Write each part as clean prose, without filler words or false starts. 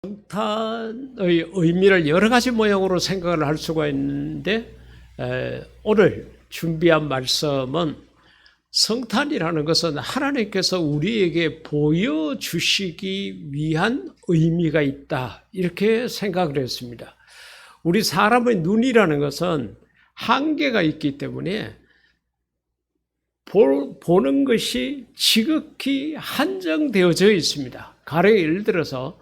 성탄의 의미를 여러 가지 모양으로 생각을 할 수가 있는데 오늘 준비한 말씀은 성탄이라는 것은 하나님께서 우리에게 보여주시기 위한 의미가 있다, 이렇게 생각을 했습니다. 우리 사람의 눈이라는 것은 한계가 있기 때문에 보는 것이 지극히 한정되어져 있습니다. 가령 예를 들어서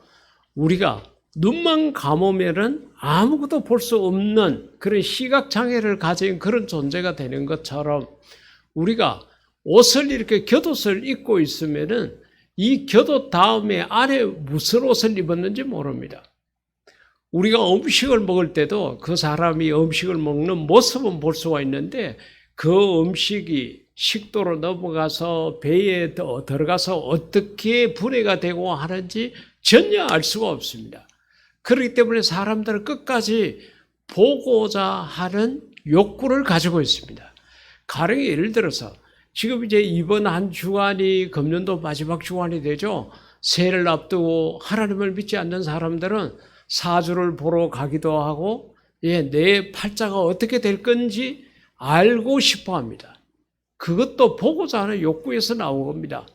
우리가 눈만 감으면은 아무것도 볼 수 없는 그런 시각장애를 가진 그런 존재가 되는 것처럼, 우리가 옷을 이렇게 겉옷을 입고 있으면은 이 겉옷 다음에 안에 무슨 옷을 입었는지 모릅니다. 우리가 음식을 먹을 때도 그 사람이 음식을 먹는 모습은 볼 수가 있는데 그 음식이 식도로 넘어가서 배에 들어가서 어떻게 분해가 되고 하는지 전혀 알 수가 없습니다. 그렇기 때문에 사람들은 끝까지 보고자 하는 욕구를 가지고 있습니다. 가령 예를 들어서 지금 이제 이번 한 주간이 금년도 마지막 주간이 되죠. 새해를 앞두고 하나님을 믿지 않는 사람들은 사주를 보러 가기도 하고, 내 팔자가 어떻게 될 건지 알고 싶어 합니다. 그것도 보고자 하는 욕구에서 나온 겁니다.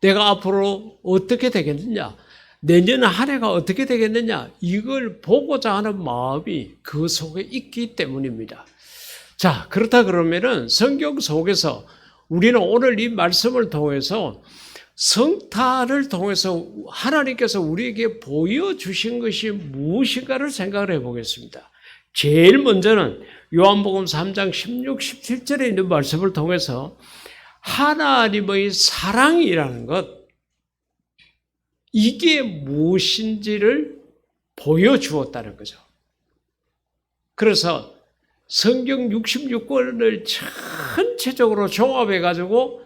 내가 앞으로 어떻게 되겠느냐, 내년 한 해가 어떻게 되겠느냐, 이걸 보고자 하는 마음이 그 속에 있기 때문입니다. 자, 그렇다 그러면은 성경 속에서 우리는 오늘 이 말씀을 통해서 성탄을 통해서 하나님께서 우리에게 보여주신 것이 무엇인가를 생각을 해보겠습니다. 제일 먼저는 요한복음 3장 16, 17절에 있는 말씀을 통해서 하나님의 사랑이라는 것, 이게 무엇인지를 보여주었다는 거죠. 그래서 성경 66권을 전체적으로 종합해가지고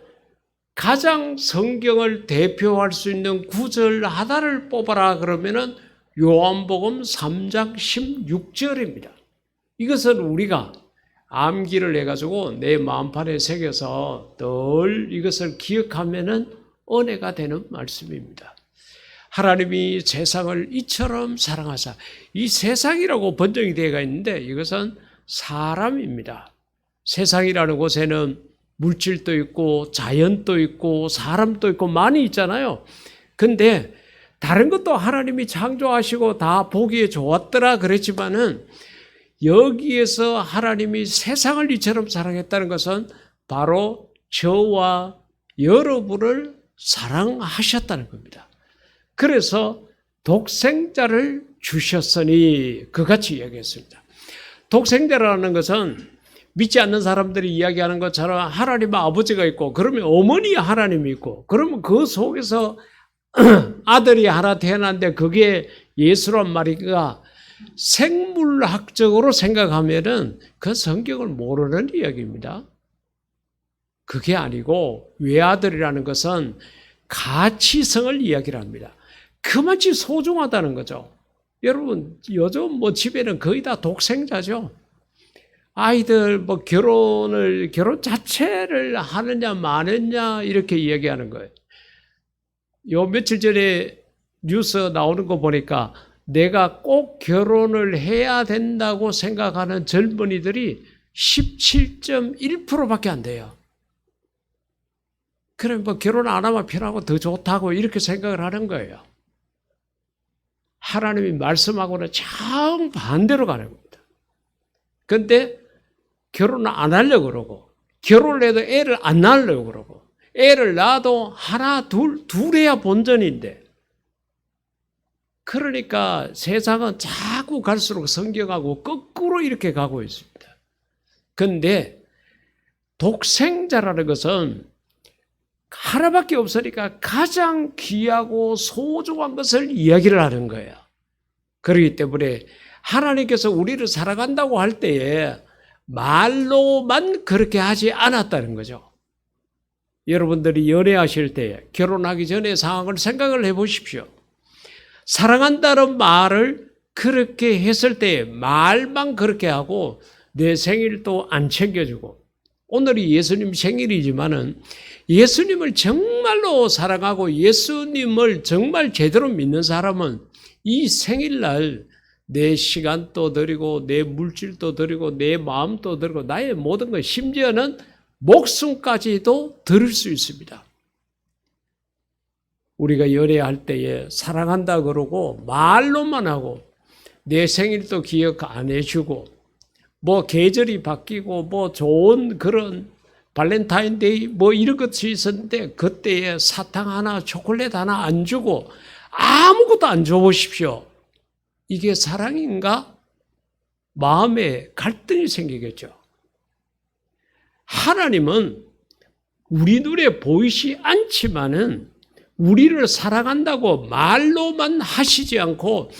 가장 성경을 대표할 수 있는 구절 하나를 뽑아라 그러면은 요한복음 3장 16절입니다. 이것은 우리가 암기를 해가지고 내 마음판에 새겨서 늘 이것을 기억하면은 은혜가 되는 말씀입니다. 하나님이 세상을 이처럼 사랑하사, 이 세상이라고 번역이 되어 있는데 이것은 사람입니다. 세상이라는 곳에는 물질도 있고 자연도 있고 사람도 있고 많이 있잖아요. 근데 다른 것도 하나님이 창조하시고 다 보기에 좋았더라 그랬지만은 여기에서 하나님이 세상을 이처럼 사랑했다는 것은 바로 저와 여러분을 사랑하셨다는 겁니다. 그래서 독생자를 주셨으니 그같이 이야기했습니다. 독생자라는 것은 믿지 않는 사람들이 이야기하는 것처럼 하나님 아버지가 있고, 그러면 어머니 하나님이 있고, 그러면 그 속에서 아들이 하나 태어났는데 그게 예수란 말이가 생물학적으로 생각하면은 그 성경을 모르는 이야기입니다. 그게 아니고 외아들이라는 것은 가치성을 이야기를 합니다. 그만치 소중하다는 거죠. 여러분, 요즘 집에는 거의 다 독생자죠. 아이들 결혼 자체를 하느냐 마느냐 이렇게 이야기하는 거예요. 요 며칠 전에 뉴스 나오는 거 보니까 내가 꼭 결혼을 해야 된다고 생각하는 젊은이들이 17.1%밖에 안 돼요. 그럼 결혼 안 하면 편하고 더 좋다고 이렇게 생각을 하는 거예요. 하나님이 말씀하고는 정반대로 가는 겁니다. 그런데 결혼을 안 하려고 그러고, 결혼을 해도 애를 안 낳으려고 그러고, 애를 낳아도 하나 둘해야 본전인데, 그러니까 세상은 자꾸 갈수록 성경하고 거꾸로 이렇게 가고 있습니다. 그런데 독생자라는 것은 하나밖에 없으니까 가장 귀하고 소중한 것을 이야기를 하는 거예요. 그렇기 때문에 하나님께서 우리를 사랑한다고 할 때에 말로만 그렇게 하지 않았다는 거죠. 여러분들이 연애하실 때 결혼하기 전에 상황을 생각을 해보십시오. 사랑한다는 말을 그렇게 했을 때 말만 그렇게 하고 내 생일도 안 챙겨주고, 오늘이 예수님 생일이지만은 예수님을 정말로 사랑하고 예수님을 정말 제대로 믿는 사람은 이 생일날 내 시간도 드리고 내 물질도 드리고 내 마음도 드리고 나의 모든 것, 심지어는 목숨까지도 드릴 수 있습니다. 우리가 연애할 때에 사랑한다 그러고 말로만 하고 내 생일도 기억 안 해주고 뭐 계절이 바뀌고 뭐 좋은 그런 발렌타인데이 뭐 이런 것이 있었는데 그때에 사탕 하나 초콜릿 하나 안 주고 아무것도 안 줘보십시오. 이게 사랑인가? 마음에 갈등이 생기겠죠. 하나님은 우리 눈에 보이지 않지만은 우리를 사랑한다고 말로만 하시지 않고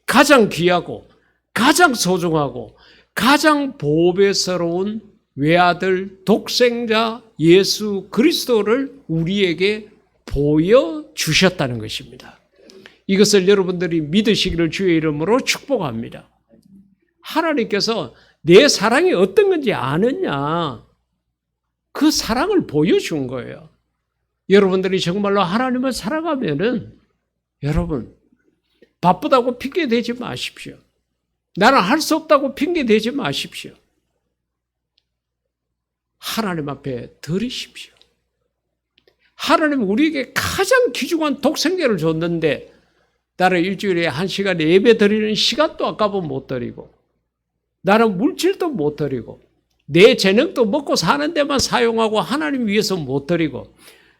가장 귀하고 가장 소중하고 가장 보배스러운 외아들 독생자 예수 그리스도를 우리에게 보여주셨다는 것입니다. 이것을 여러분들이 믿으시기를 주의 이름으로 축복합니다. 하나님께서 내 사랑이 어떤 건지 아느냐, 그 사랑을 보여준 거예요. 여러분들이 정말로 하나님을 사랑하면은 여러분 바쁘다고 핑계 대지 마십시오. 나는 할 수 없다고 핑계 대지 마십시오. 하나님 앞에 드리십시오. 하나님은 우리에게 가장 귀중한 독생자를 줬는데 나는 일주일에 1시간 예배 드리는 시간도 아까워 못 드리고 나는 물질도 못 드리고 내 재능도 먹고 사는 데만 사용하고 하나님 위해서 못 드리고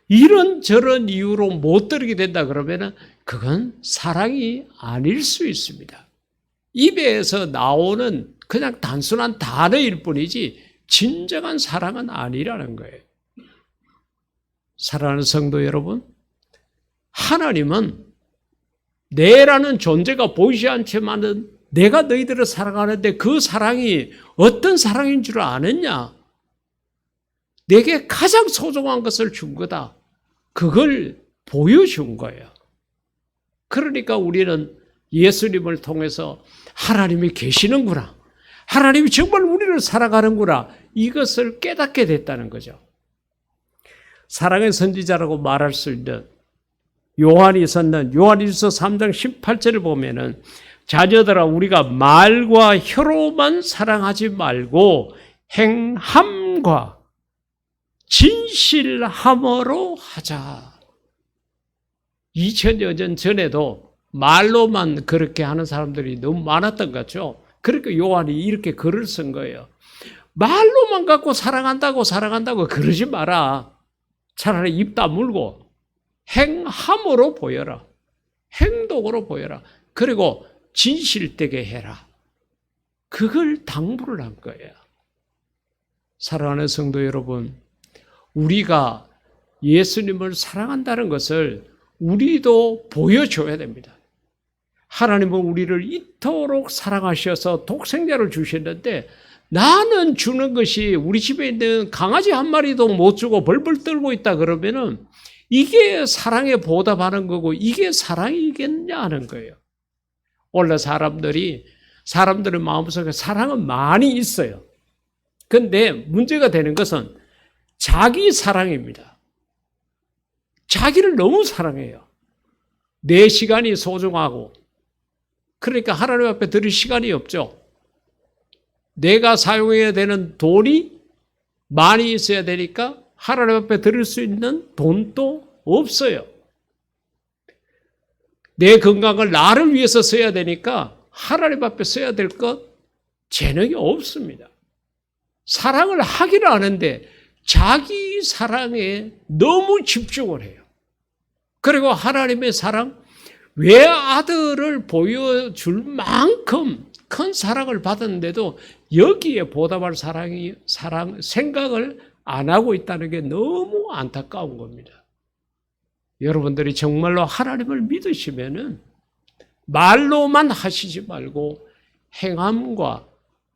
이런저런 이유로 못 드리게 된다 그러면 그건 사랑이 아닐 수 있습니다. 입에서 나오는 그냥 단순한 단어일 뿐이지 진정한 사랑은 아니라는 거예요. 사랑하는 성도 여러분, 하나님은 내라는 존재가 보이지 않지만은 내가 너희들을 사랑하는데 그 사랑이 어떤 사랑인 줄 아느냐? 내게 가장 소중한 것을 준 거다. 그걸 보여준 거예요. 그러니까 우리는 예수님을 통해서 하나님이 계시는구나. 하나님이 정말 우리를 사랑하는구나. 이것을 깨닫게 됐다는 거죠. 사랑의 선지자라고 말할 수 있는 요한이 썼는 요한일서 3장 18절을 보면은 자녀들아 우리가 말과 혀로만 사랑하지 말고 행함과 진실함으로 하자. 2000여 년 전에도 말로만 그렇게 하는 사람들이 너무 많았던 것 같죠. 그러니까 요한이 이렇게 글을 쓴 거예요. 말로만 갖고 사랑한다고 그러지 마라. 차라리 입 다물고 행함으로 보여라. 행동으로 보여라. 그리고 진실되게 해라. 그걸 당부를 한 거예요. 사랑하는 성도 여러분, 우리가 예수님을 사랑한다는 것을 우리도 보여줘야 됩니다. 하나님은 우리를 이토록 사랑하셔서 독생자를 주셨는데 나는 주는 것이 우리 집에 있는 강아지 한 마리도 못 주고 벌벌 떨고 있다 그러면은 이게 사랑에 보답하는 거고 이게 사랑이겠냐 하는 거예요. 원래 사람들의 마음속에 사랑은 많이 있어요. 그런데 문제가 되는 것은 자기 사랑입니다. 자기를 너무 사랑해요. 내 시간이 소중하고 그러니까 하나님 앞에 드릴 시간이 없죠. 내가 사용해야 되는 돈이 많이 있어야 되니까 하나님 앞에 드릴 수 있는 돈도 없어요. 내 건강을 나를 위해서 써야 되니까 하나님 앞에 써야 될 것 재능이 없습니다. 사랑을 하기를 하는데 자기 사랑에 너무 집중을 해요. 그리고 하나님의 사랑, 외아들을 보여줄 만큼 큰 사랑을 받았는데도 여기에 보답할 생각을 안 하고 있다는 게 너무 안타까운 겁니다. 여러분들이 정말로 하나님을 믿으시면은 말로만 하시지 말고 행함과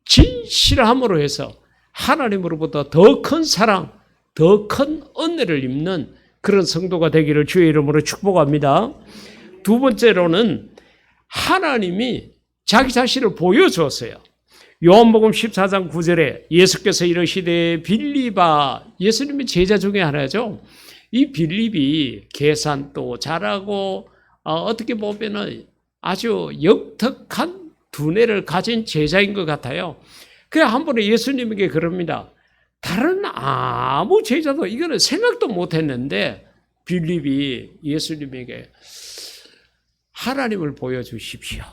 진실함으로 해서 하나님으로부터 더 큰 사랑, 더 큰 은혜를 입는 그런 성도가 되기를 주의 이름으로 축복합니다. 두 번째로는 하나님이 자기 자신을 보여주었어요. 요한복음 14장 9절에 예수께서 이르시되 빌립아, 예수님의 제자 중에 하나죠. 이 빌립이 계산도 잘하고 어떻게 보면은 아주 역특한 두뇌를 가진 제자인 것 같아요. 그래 한 번에 예수님에게 그럽니다. 다른 아무 제자도 이거는 생각도 못했는데 빌립이 예수님에게 하나님을 보여주십시오.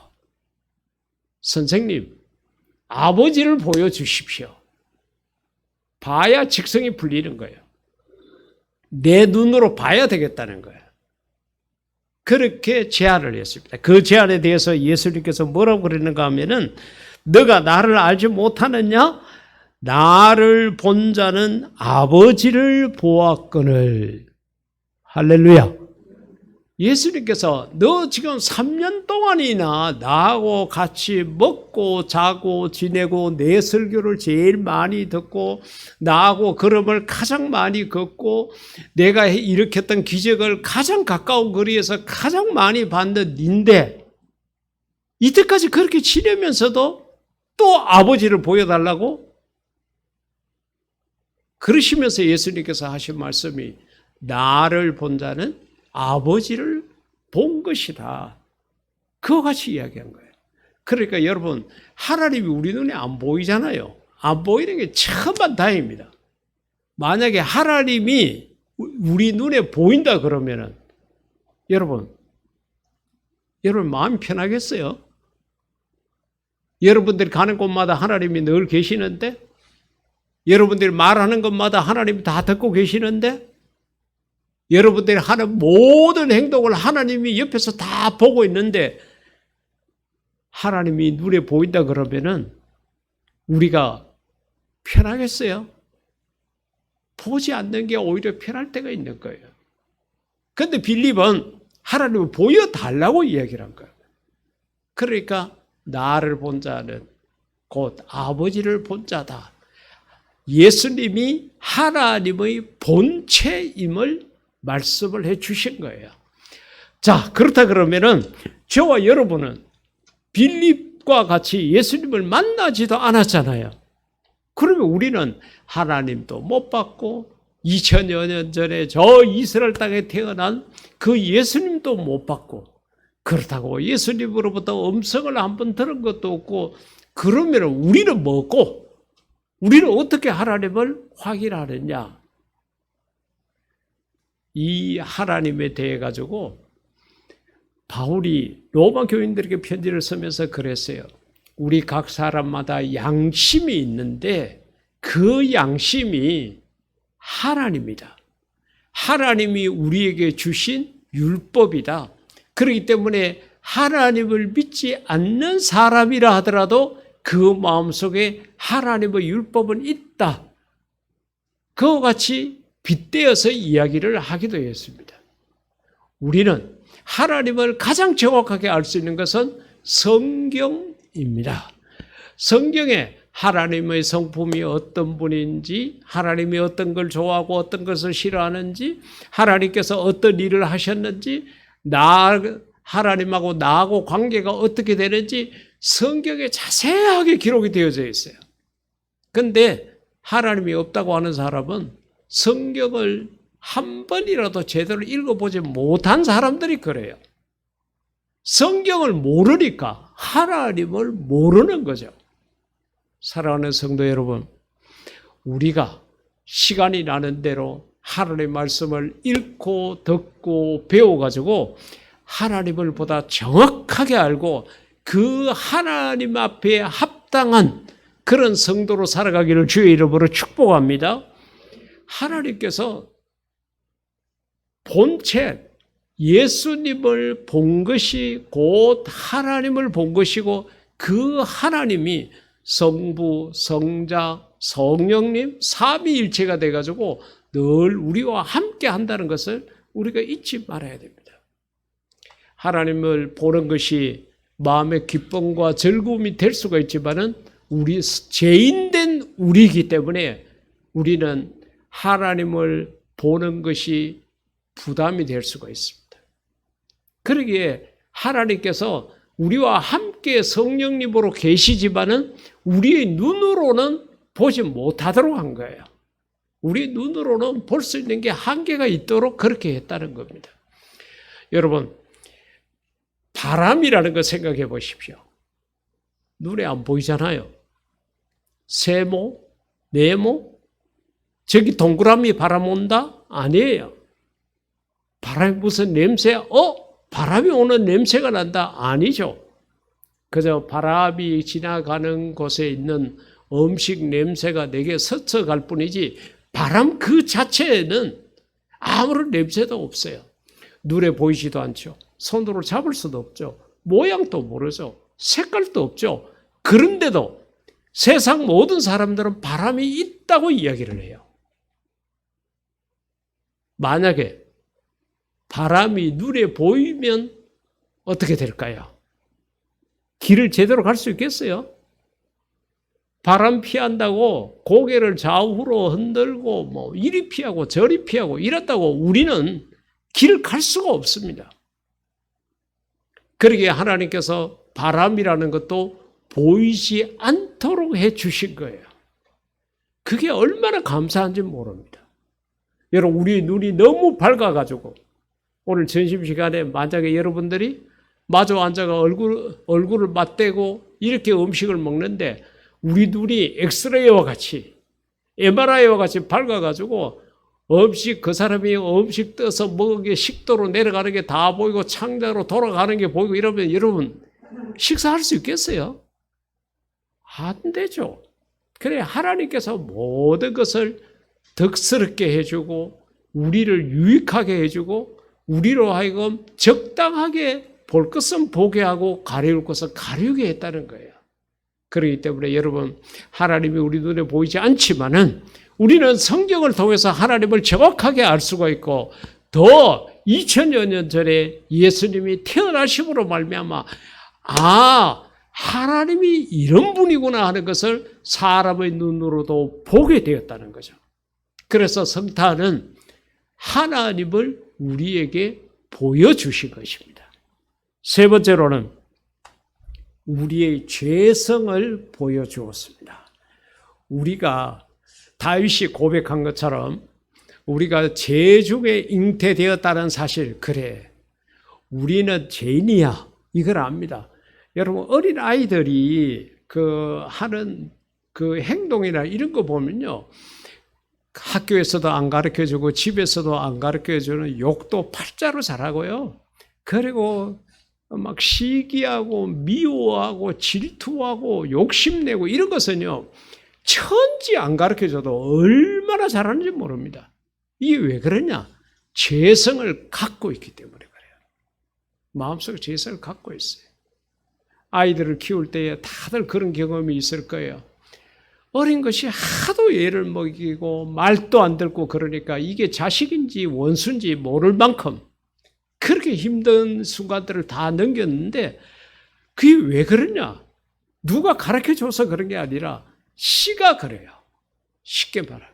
선생님, 아버지를 보여주십시오. 봐야 직성이 풀리는 거예요. 내 눈으로 봐야 되겠다는 거예요. 그렇게 제안을 했습니다. 그 제안에 대해서 예수님께서 뭐라고 그러는가 하면은 너가 나를 알지 못하느냐? 나를 본 자는 아버지를 보았거늘. 할렐루야. 예수님께서 너 지금 3년 동안이나 나하고 같이 먹고 자고 지내고 내 설교를 제일 많이 듣고 나하고 걸음을 가장 많이 걷고 내가 일으켰던 기적을 가장 가까운 거리에서 가장 많이 받는 닌데 이때까지 그렇게 지내면서도 또 아버지를 보여달라고? 그러시면서 예수님께서 하신 말씀이 나를 본 자는 아버지를 본 것이다. 그와 같이 이야기한 거예요. 그러니까 여러분, 하나님이 우리 눈에 안 보이잖아요. 안 보이는 게 천만 다행입니다. 만약에 하나님이 우리 눈에 보인다 그러면은 여러분 마음이 편하겠어요? 여러분들이 가는 곳마다 하나님이 늘 계시는데 여러분들이 말하는 것마다 하나님이 다 듣고 계시는데 여러분들이 하는 모든 행동을 하나님이 옆에서 다 보고 있는데 하나님이 눈에 보인다 그러면은 우리가 편하겠어요? 보지 않는 게 오히려 편할 때가 있는 거예요. 그런데 빌립은 하나님을 보여달라고 이야기를 한 거예요. 그러니까 나를 본 자는 곧 아버지를 본 자다. 예수님이 하나님의 본체임을 말씀을 해 주신 거예요. 자, 그렇다 그러면은 저와 여러분은 빌립과 같이 예수님을 만나지도 않았잖아요. 그러면 우리는 하나님도 못 봤고 2000여 년 전에 저 이스라엘 땅에 태어난 그 예수님도 못 봤고 그렇다고 예수님으로부터 음성을 한번 들은 것도 없고 그러면 우리는 뭐고 우리는 어떻게 하나님을 확인하느냐? 이 하나님에 대해 가지고 바울이 로마 교인들에게 편지를 쓰면서 그랬어요. 우리 각 사람마다 양심이 있는데 그 양심이 하나님이다. 하나님이 우리에게 주신 율법이다. 그렇기 때문에 하나님을 믿지 않는 사람이라 하더라도 그 마음속에 하나님의 율법은 있다. 그와 같이 빗대어서 이야기를 하기도 했습니다. 우리는 하나님을 가장 정확하게 알 수 있는 것은 성경입니다. 성경에 하나님의 성품이 어떤 분인지, 하나님이 어떤 걸 좋아하고 어떤 것을 싫어하는지, 하나님께서 어떤 일을 하셨는지, 하나님하고 나하고 관계가 어떻게 되는지 성경에 자세하게 기록이 되어져 있어요. 그런데 하나님이 없다고 하는 사람은 성경을 한 번이라도 제대로 읽어보지 못한 사람들이 그래요. 성경을 모르니까 하나님을 모르는 거죠. 사랑하는 성도 여러분, 우리가 시간이 나는 대로 하나님의 말씀을 읽고 듣고 배워가지고 하나님을 보다 정확하게 알고 그 하나님 앞에 합당한 그런 성도로 살아가기를 주의 이름으로 축복합니다. 하나님께서 본체 예수님을 본 것이 곧 하나님을 본 것이고 그 하나님이 성부, 성자, 성령님 삼위일체가 돼가지고 늘 우리와 함께 한다는 것을 우리가 잊지 말아야 됩니다. 하나님을 보는 것이 마음의 기쁨과 즐거움이 될 수가 있지만은 우리 죄인된 우리이기 때문에 우리는 하나님을 보는 것이 부담이 될 수가 있습니다. 그러기에 하나님께서 우리와 함께 성령님으로 계시지만은 우리의 눈으로는 보지 못하도록 한 거예요. 우리 눈으로는 볼 수 있는 게 한계가 있도록 그렇게 했다는 겁니다. 여러분, 바람이라는 거 생각해 보십시오. 눈에 안 보이잖아요. 세모, 네모, 저기 동그라미 바람 온다? 아니에요. 바람이 무슨 냄새? 바람이 오는 냄새가 난다? 아니죠. 그저 바람이 지나가는 곳에 있는 음식 냄새가 내게 스쳐갈 뿐이지 바람 그 자체에는 아무런 냄새도 없어요. 눈에 보이지도 않죠. 손으로 잡을 수도 없죠. 모양도 모르죠. 색깔도 없죠. 그런데도 세상 모든 사람들은 바람이 있다고 이야기를 해요. 만약에 바람이 눈에 보이면 어떻게 될까요? 길을 제대로 갈 수 있겠어요? 바람 피한다고 고개를 좌우로 흔들고 이리 피하고 저리 피하고 이랬다고 우리는 길을 갈 수가 없습니다. 그러기에 하나님께서 바람이라는 것도 보이지 않도록 해 주신 거예요. 그게 얼마나 감사한지 모릅니다. 여러분, 우리 눈이 너무 밝아가지고 오늘 점심시간에 만약에 여러분들이 마주 앉아가 얼굴을 맞대고 이렇게 음식을 먹는데 우리 눈이 엑스레이와 같이 MRI와 같이 밝아가지고 그 사람이 음식 떠서 먹은 식도로 내려가는 게 다 보이고 창자로 돌아가는 게 보이고 이러면 여러분 식사할 수 있겠어요? 안 되죠. 그래 하나님께서 모든 것을 덕스럽게 해주고 우리를 유익하게 해주고 우리로 하여금 적당하게 볼 것은 보게 하고 가리울 것은 가리우게 했다는 거예요. 그렇기 때문에 여러분 하나님이 우리 눈에 보이지 않지만은 우리는 성경을 통해서 하나님을 정확하게 알 수가 있고 더 2000여 년 전에 예수님이 태어나심으로 말미암아 하나님이 이런 분이구나 하는 것을 사람의 눈으로도 보게 되었다는 거죠. 그래서 성탄은 하나님을 우리에게 보여주신 것입니다. 세 번째로는 우리의 죄성을 보여주었습니다. 우리가 다윗이 고백한 것처럼 우리가 죄 중에 잉태되었다는 사실, 그래 우리는 죄인이야 이걸 압니다. 여러분 어린 아이들이 하는 행동이나 이런 거 보면요, 학교에서도 안 가르쳐주고 집에서도 안 가르쳐주는 욕도 팔자로 잘하고요. 그리고 막 시기하고 미워하고 질투하고 욕심내고 이런 것은요, 천지 안 가르쳐줘도 얼마나 잘하는지 모릅니다. 이게 왜 그러냐? 죄성을 갖고 있기 때문에 그래요. 마음속에 죄성을 갖고 있어요. 아이들을 키울 때에 다들 그런 경험이 있을 거예요. 어린 것이 하도 애를 먹이고 말도 안 듣고 그러니까 이게 자식인지 원수인지 모를 만큼 그렇게 힘든 순간들을 다 넘겼는데 그게 왜 그러냐? 누가 가르쳐줘서 그런 게 아니라 씨가 그래요. 쉽게 말하면.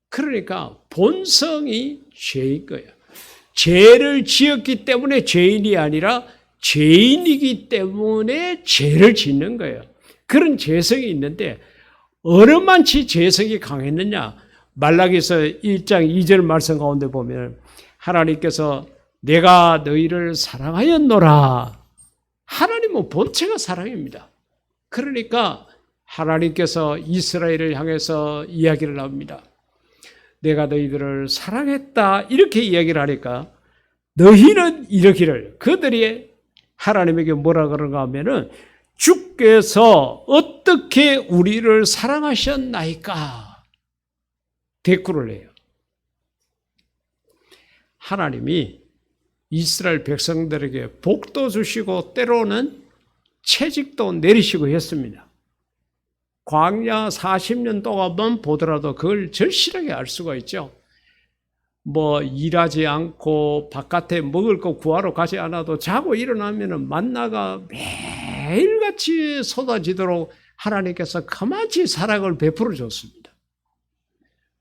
그러니까 본성이 죄인 거예요. 죄를 지었기 때문에 죄인이 아니라 죄인이기 때문에 죄를 짓는 거예요. 그런 죄성이 있는데 얼마만치 죄성이 강했느냐? 말라기서 1장 2절 말씀 가운데 보면 하나님께서 내가 너희를 사랑하였노라. 하나님은 본체가 사랑입니다. 그러니까 하나님께서 이스라엘을 향해서 이야기를 합니다. 내가 너희들을 사랑했다 이렇게 이야기를 하니까 너희는 이러기를, 그들이 하나님에게 뭐라 그런가 하면은 주께서 어떻게 우리를 사랑하셨나이까 대꾸를 해요. 하나님이 이스라엘 백성들에게 복도 주시고 때로는 채찍도 내리시고 했습니다. 광야 40년 동안만 보더라도 그걸 절실하게 알 수가 있죠. 일하지 않고 바깥에 먹을 거 구하러 가지 않아도 자고 일어나면 만나가 매일같이 쏟아지도록 하나님께서 가만히 사랑을 베풀어 줬습니다.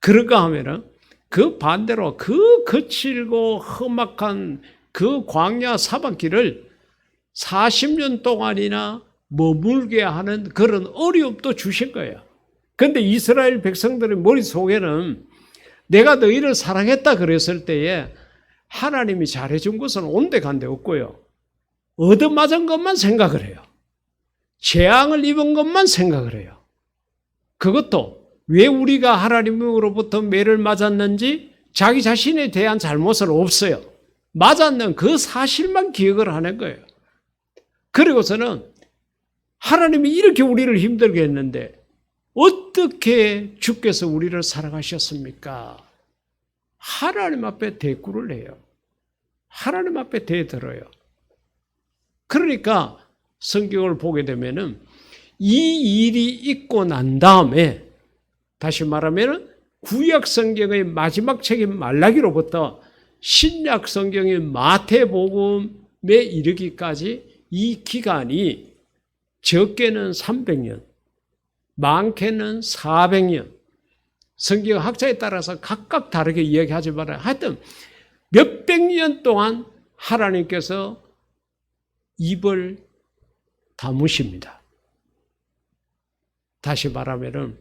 그런가 하면은 그 반대로 그 거칠고 험악한 그 광야 사막길을 40년 동안이나 머물게 하는 그런 어려움도 주신 거예요. 그런데 이스라엘 백성들의 머릿속에는 내가 너희를 사랑했다 그랬을 때에 하나님이 잘해준 것은 온데간데 없고요. 얻어맞은 것만 생각을 해요. 재앙을 입은 것만 생각을 해요. 그것도 왜 우리가 하나님으로부터 매를 맞았는지 자기 자신에 대한 잘못은 없어요. 맞았는 그 사실만 기억을 하는 거예요. 그리고서는 하나님이 이렇게 우리를 힘들게 했는데 어떻게 주께서 우리를 사랑하셨습니까? 하나님 앞에 대꾸를 해요. 하나님 앞에 대들어요. 그러니까 성경을 보게 되면은 이 일이 있고 난 다음에 다시 말하면 구약 성경의 마지막 책인 말라기로부터 신약 성경인 마태복음에 이르기까지 이 기간이 적게는 300년, 많게는 400년. 성경 학자에 따라서 각각 다르게 이야기하지만 하여튼 몇백 년 동안 하나님께서 입을 다무십니다. 다시 말하면은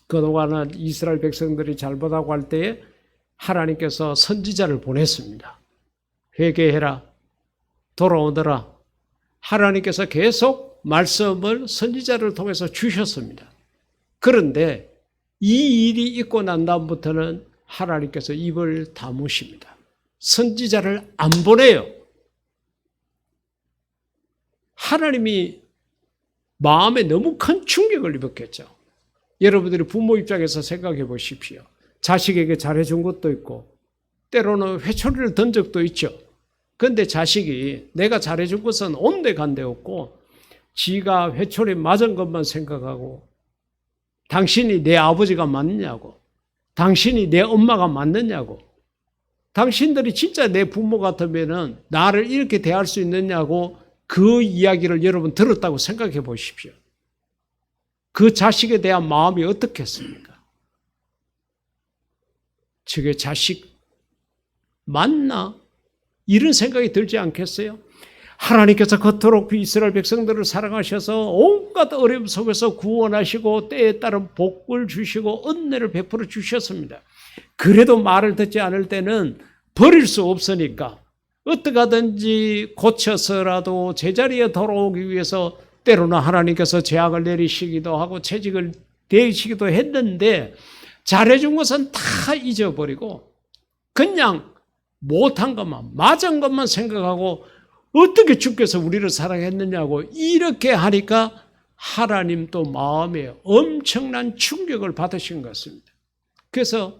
그동안은 이스라엘 백성들이 잘못하고 할 때에 하나님께서 선지자를 보냈습니다. 회개해라, 돌아오더라. 하나님께서 계속 말씀을 선지자를 통해서 주셨습니다. 그런데 이 일이 있고 난 다음부터는 하나님께서 입을 다무십니다. 선지자를 안 보내요. 하나님이 마음에 너무 큰 충격을 입었겠죠. 여러분들이 부모 입장에서 생각해 보십시오. 자식에게 잘해준 것도 있고 때로는 회초리를 던 적도 있죠. 그런데 자식이 내가 잘해준 것은 온데간데 없고 지가 회초리 맞은 것만 생각하고 당신이 내 아버지가 맞느냐고, 당신이 내 엄마가 맞느냐고, 당신들이 진짜 내 부모 같으면은 나를 이렇게 대할 수 있느냐고 그 이야기를 여러분 들었다고 생각해 보십시오. 그 자식에 대한 마음이 어떻겠습니까? 저게 자식 맞나? 이런 생각이 들지 않겠어요? 하나님께서 그토록 이스라엘 백성들을 사랑하셔서 온갖 어려움 속에서 구원하시고 때에 따른 복을 주시고 은혜를 베풀어 주셨습니다. 그래도 말을 듣지 않을 때는 버릴 수 없으니까 어떻게 하든지 고쳐서라도 제자리에 돌아오기 위해서 때로는 하나님께서 재앙을 내리시기도 하고 채찍을 대시기도 했는데 잘해준 것은 다 잊어버리고 그냥 못한 것만, 맞은 것만 생각하고 어떻게 주께서 우리를 사랑했느냐고 이렇게 하니까 하나님도 마음에 엄청난 충격을 받으신 것 같습니다. 그래서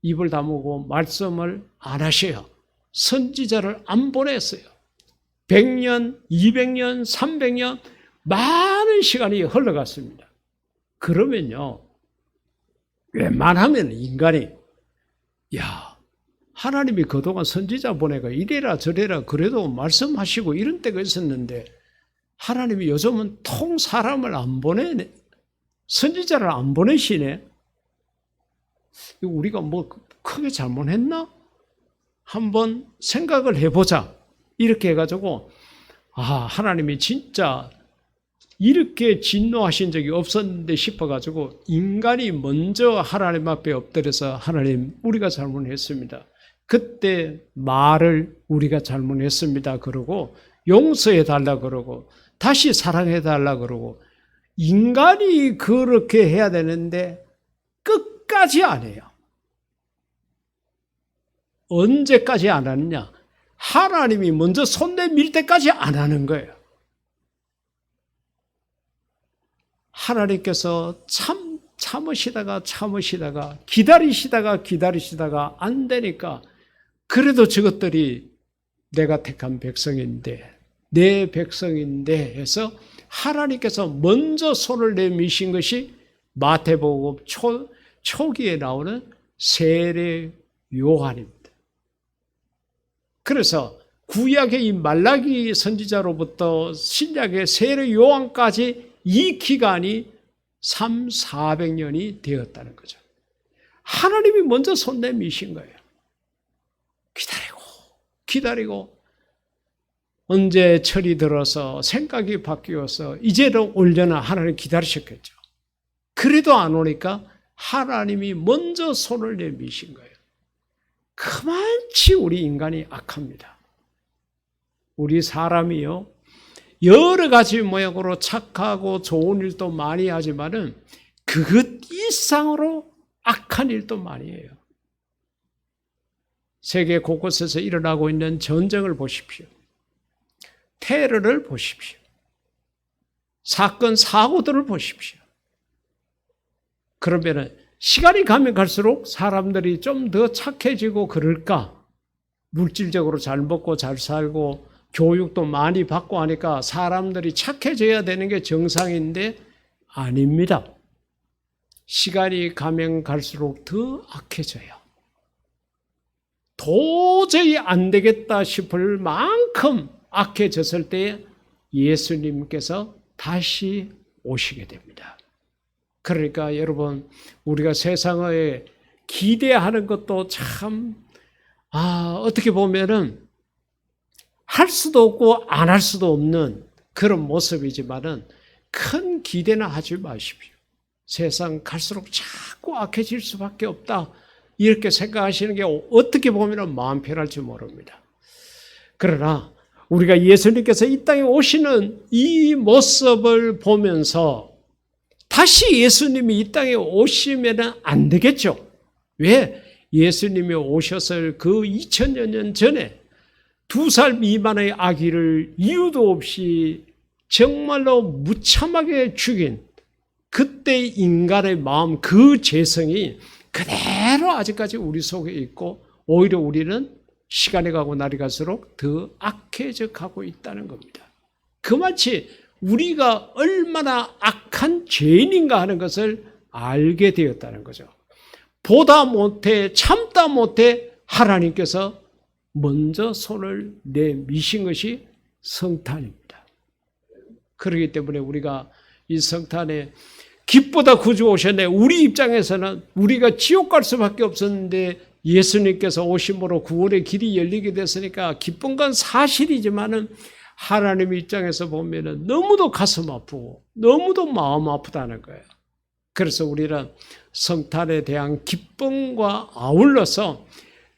입을 다무고 말씀을 안 하셔요. 선지자를 안 보냈어요. 100년, 200년, 300년 많은 시간이 흘러갔습니다. 그러면요, 웬만하면 인간이 하나님이 그동안 선지자 보내가 이래라 저래라 그래도 말씀하시고 이런 때가 있었는데 하나님이 요즘은 통 사람을 안 보내네, 선지자를 안 보내시네. 우리가 뭐 크게 잘못했나? 한번 생각을 해보자. 이렇게 해가지고 하나님이 진짜 이렇게 진노하신 적이 없었는데 싶어가지고 인간이 먼저 하나님 앞에 엎드려서 하나님 우리가 잘못했습니다. 그때 말을 우리가 잘못했습니다 그러고 용서해달라 그러고 다시 사랑해달라 그러고 인간이 그렇게 해야 되는데 끝까지 안 해요. 언제까지 안 하느냐? 하나님이 먼저 손 내밀 때까지 안 하는 거예요. 하나님께서 참으시다가 기다리시다가 안 되니까 그래도 저것들이 내가 택한 백성인데 내 백성인데 해서 하나님께서 먼저 손을 내미신 것이 마태복음 초기에 나오는 세례 요한입니다. 그래서 구약의 이 말라기 선지자로부터 신약의 세례 요한까지 이 기간이 400년이 되었다는 거죠. 하나님이 먼저 손 내미신 거예요. 기다리고 언제 철이 들어서 생각이 바뀌어서 이제는 올려나 하나님 기다리셨겠죠. 그래도 안 오니까 하나님이 먼저 손을 내미신 거예요. 그만치 우리 인간이 악합니다. 우리 사람이요, 여러 가지 모양으로 착하고 좋은 일도 많이 하지만은 그것 이상으로 악한 일도 많이 해요. 세계 곳곳에서 일어나고 있는 전쟁을 보십시오. 테러를 보십시오. 사건, 사고들을 보십시오. 그러면은 시간이 가면 갈수록 사람들이 좀 더 착해지고 그럴까? 물질적으로 잘 먹고 잘 살고 교육도 많이 받고 하니까 사람들이 착해져야 되는 게 정상인데 아닙니다. 시간이 가면 갈수록 더 악해져요. 도저히 안 되겠다 싶을 만큼 악해졌을 때 예수님께서 다시 오시게 됩니다. 그러니까 여러분, 우리가 세상에 기대하는 것도 참 어떻게 보면은 할 수도 없고 안 할 수도 없는 그런 모습이지만은 큰 기대는 하지 마십시오. 세상 갈수록 자꾸 악해질 수밖에 없다, 이렇게 생각하시는 게 어떻게 보면 마음 편할지 모릅니다. 그러나 우리가 예수님께서 이 땅에 오시는 이 모습을 보면서 다시 예수님이 이 땅에 오시면 안 되겠죠. 왜? 예수님이 오셨을 그 2000여 년 전에 2살 미만의 아기를 이유도 없이 정말로 무참하게 죽인 그때 인간의 마음, 그 죄성이 그대로 아직까지 우리 속에 있고 오히려 우리는 시간이 가고 날이 갈수록 더 악해져 가고 있다는 겁니다. 그마치 우리가 얼마나 악한 죄인인가 하는 것을 알게 되었다는 거죠. 보다 못해 참다 못해 하나님께서 먼저 손을 내미신 것이 성탄입니다. 그렇기 때문에 우리가 이 성탄에 기쁘다 구주 오셨네. 우리 입장에서는 우리가 지옥 갈 수밖에 없었는데 예수님께서 오심으로 구원의 길이 열리게 됐으니까 기쁜 건 사실이지만은 하나님 입장에서 보면은 너무도 가슴 아프고 너무도 마음 아프다는 거예요. 그래서 우리는 성탄에 대한 기쁨과 아울러서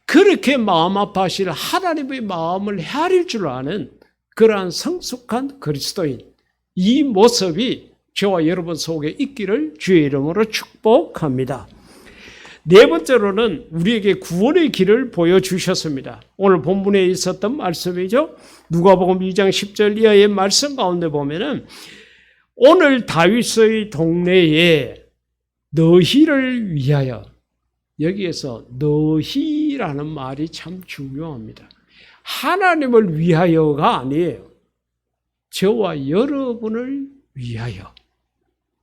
그렇게 마음 아파하실 하나님의 마음을 헤아릴 줄 아는 그러한 성숙한 그리스도인, 이 모습이 저와 여러분 속에 있기를 주의 이름으로 축복합니다. 네 번째로는 우리에게 구원의 길을 보여주셨습니다. 오늘 본문에 있었던 말씀이죠. 누가복음 2장 10절 이하의 말씀 가운데 보면은 오늘 다윗의 동네에 너희를 위하여, 여기에서 너희라는 말이 참 중요합니다. 하나님을 위하여가 아니에요. 저와 여러분을 위하여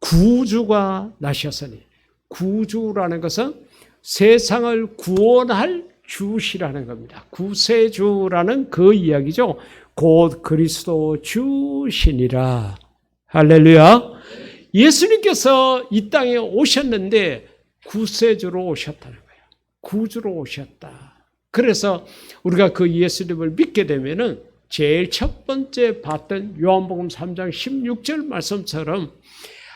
구주가 나셨으니, 구주라는 것은 세상을 구원할 주시라는 겁니다. 구세주라는 그 이야기죠. 곧 그리스도 주시니라. 할렐루야. 예수님께서 이 땅에 오셨는데 구세주로 오셨다는 거예요. 구주로 오셨다. 그래서 우리가 그 예수님을 믿게 되면은 제일 첫 번째 봤던 요한복음 3장 16절 말씀처럼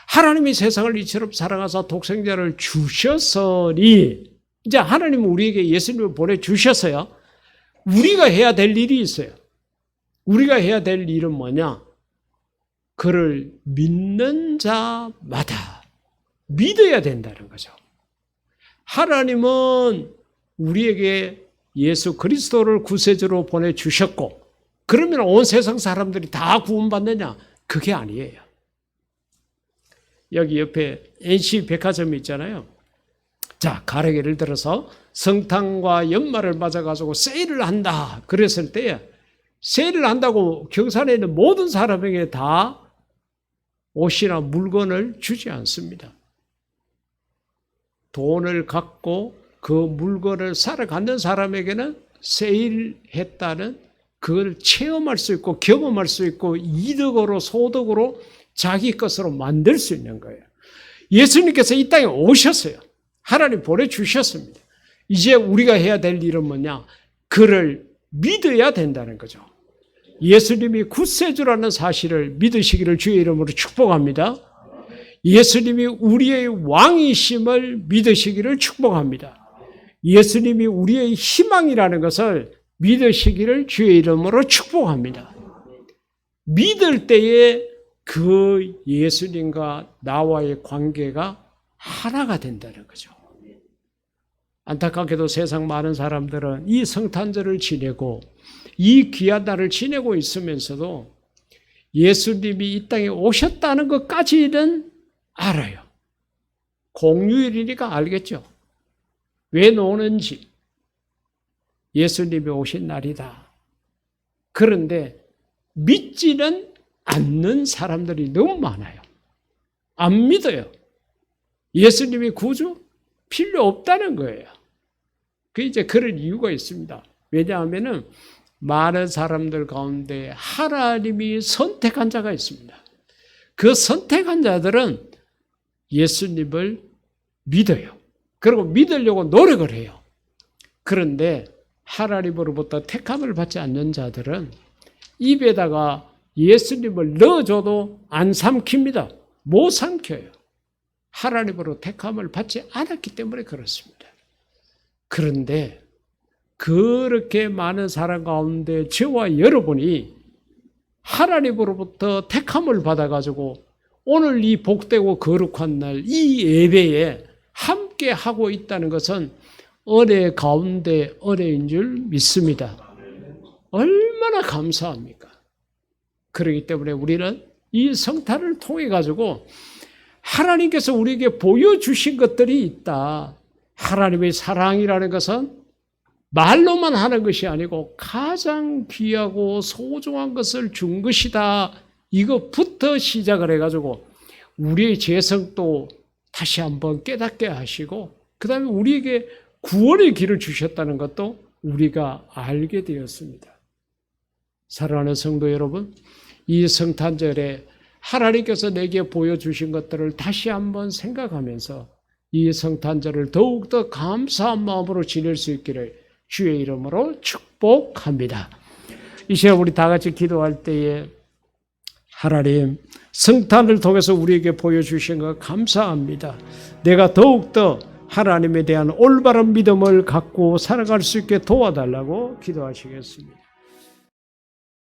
하나님이 세상을 이처럼 사랑하사 독생자를 주셨으니, 이제 하나님은 우리에게 예수님을 보내주셨어요. 우리가 해야 될 일이 있어요. 우리가 해야 될 일은 뭐냐? 그를 믿는 자마다 믿어야 된다는 거죠. 하나님은 우리에게 예수 그리스도를 구세주로 보내주셨고, 그러면 온 세상 사람들이 다 구원받느냐? 그게 아니에요. 여기 옆에 NC 백화점이 있잖아요. 자, 가령 예를 들어서 성탄과 연말을 맞아가지고 세일을 한다 그랬을 때, 세일을 한다고 경산에 있는 모든 사람에게 다 옷이나 물건을 주지 않습니다. 돈을 갖고 그 물건을 사러 갖는 사람에게는 세일했다는 그걸 체험할 수 있고 경험할 수 있고 이득으로 소득으로 자기 것으로 만들 수 있는 거예요. 예수님께서 이 땅에 오셨어요. 하나님 보내주셨습니다. 이제 우리가 해야 될 일은 뭐냐? 그를 믿어야 된다는 거죠. 예수님이 구세주라는 사실을 믿으시기를 주의 이름으로 축복합니다. 예수님이 우리의 왕이심을 믿으시기를 축복합니다. 예수님이 우리의 희망이라는 것을 믿으시기를 주의 이름으로 축복합니다. 믿을 때에 그 예수님과 나와의 관계가 하나가 된다는 거죠. 안타깝게도 세상 많은 사람들은 이 성탄절을 지내고 이 귀한 날을 지내고 있으면서도 예수님이 이 땅에 오셨다는 것까지는 알아요. 공휴일이니까 알겠죠. 왜 노는지. 예수님이 오신 날이다. 그런데 믿지는 않는 사람들이 너무 많아요. 안 믿어요. 예수님이 구주 필요 없다는 거예요. 그 이제 그런 이유가 있습니다. 왜냐하면은 많은 사람들 가운데 하나님이 선택한 자가 있습니다. 그 선택한 자들은 예수님을 믿어요. 그리고 믿으려고 노력을 해요. 그런데 하나님으로부터 택함을 받지 않는 자들은 입에다가 예수님을 넣어줘도 안 삼킵니다. 못 삼켜요. 하나님으로 택함을 받지 않았기 때문에 그렇습니다. 그런데 그렇게 많은 사람 가운데 저와 여러분이 하나님으로부터 택함을 받아가지고 오늘 이 복되고 거룩한 날 이 예배에 함께 하고 있다는 것은 은혜 가운데 은혜인 줄 믿습니다. 얼마나 감사합니까? 그렇기 때문에 우리는 이 성탄을 통해 가지고 하나님께서 우리에게 보여주신 것들이 있다. 하나님의 사랑이라는 것은 말로만 하는 것이 아니고 가장 귀하고 소중한 것을 준 것이다. 이것부터 시작을 해가지고 우리의 재성도 다시 한번 깨닫게 하시고 그 다음에 우리에게 구원의 길을 주셨다는 것도 우리가 알게 되었습니다. 사랑하는 성도 여러분, 이 성탄절에 하나님께서 내게 보여주신 것들을 다시 한번 생각하면서 이 성탄절을 더욱더 감사한 마음으로 지낼 수 있기를 주의 이름으로 축복합니다. 이 시간 우리 다 같이 기도할 때에 하나님 성탄을 통해서 우리에게 보여주신 것 감사합니다. 내가 더욱더 하나님에 대한 올바른 믿음을 갖고 살아갈 수 있게 도와달라고 기도하시겠습니다.